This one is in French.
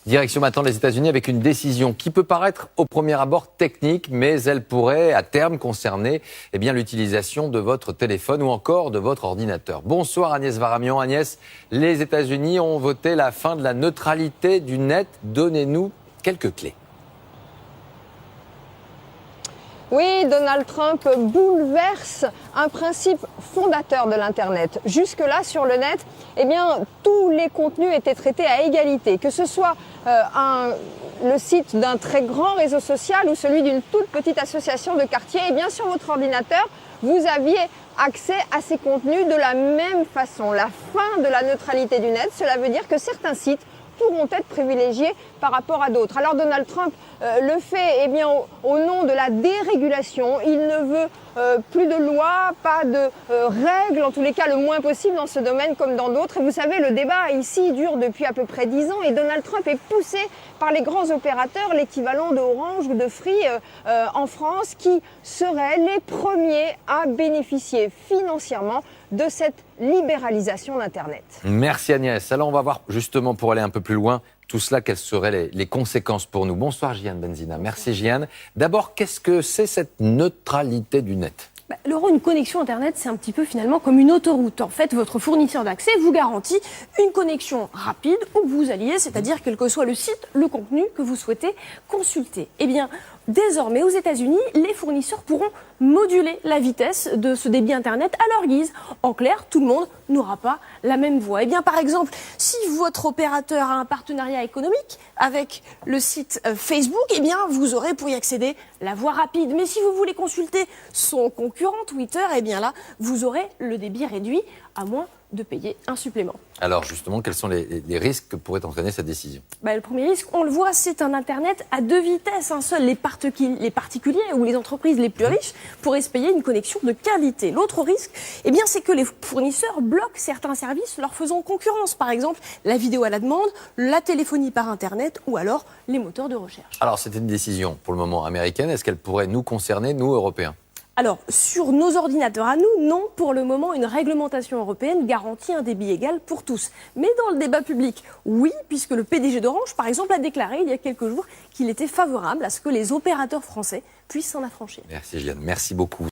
Direction maintenant les États-Unis avec une décision qui peut paraître au premier abord technique, mais elle pourrait à terme concerner l'utilisation de votre téléphone ou encore de votre ordinateur. Bonsoir Agnès Varamian. Agnès, les États-Unis ont voté la fin de la neutralité du net. Donnez-nous quelques clés. Oui, Donald Trump bouleverse un principe fondateur de l'Internet. Jusque-là, sur le net, tous les contenus étaient traités à égalité. Que ce soit le site d'un très grand réseau social ou celui d'une toute petite association de quartier, sur votre ordinateur, vous aviez accès à ces contenus de la même façon. La fin de la neutralité du net, cela veut dire que certains sites pourront être privilégiés par rapport à d'autres. Alors Donald Trump le fait au nom de la dérégulation. Il ne veut plus de loi, pas de règles, en tous les cas le moins possible dans ce domaine comme dans d'autres. Et vous savez, le débat ici dure depuis à peu près 10 ans et Donald Trump est poussé par les grands opérateurs, l'équivalent de Orange ou de Free en France, qui seraient les premiers à bénéficier financièrement de cette libéralisation d'Internet. Merci Agnès. Alors on va voir justement pour aller un peu plus loin tout cela, quelles seraient les conséquences pour nous. Bonsoir Gianne Benzina. Merci Gianne. D'abord, qu'est-ce que c'est cette neutralité du net ? Laurent, une connexion Internet, c'est un petit peu finalement comme une autoroute. En fait, votre fournisseur d'accès vous garantit une connexion rapide où vous alliez, c'est-à-dire quel que soit le site, le contenu que vous souhaitez consulter. Désormais, aux États-Unis, les fournisseurs pourront moduler la vitesse de ce débit Internet à leur guise. En clair, tout le monde n'aura pas la même voie. Par exemple, si votre opérateur a un partenariat économique avec le site Facebook, vous aurez pour y accéder la voie rapide. Mais si vous voulez consulter son concurrent Twitter, là, vous aurez le débit réduit à moins de payer un supplément. Alors justement, quels sont les risques que pourrait entraîner cette décision ? Le premier risque, on le voit, c'est un Internet à deux vitesses. Seuls les particuliers ou les entreprises les plus riches pourraient se payer une connexion de qualité. L'autre risque, c'est que les fournisseurs bloquent certains services leur faisant concurrence. Par exemple, la vidéo à la demande, la téléphonie par Internet ou alors les moteurs de recherche. Alors c'est une décision pour le moment américaine. Est-ce qu'elle pourrait nous concerner, nous Européens ? Alors, sur nos ordinateurs à nous, non, pour le moment, une réglementation européenne garantit un débit égal pour tous. Mais dans le débat public, oui, puisque le PDG d'Orange, par exemple, a déclaré il y a quelques jours qu'il était favorable à ce que les opérateurs français puissent s'en affranchir. Merci Gianne, merci beaucoup.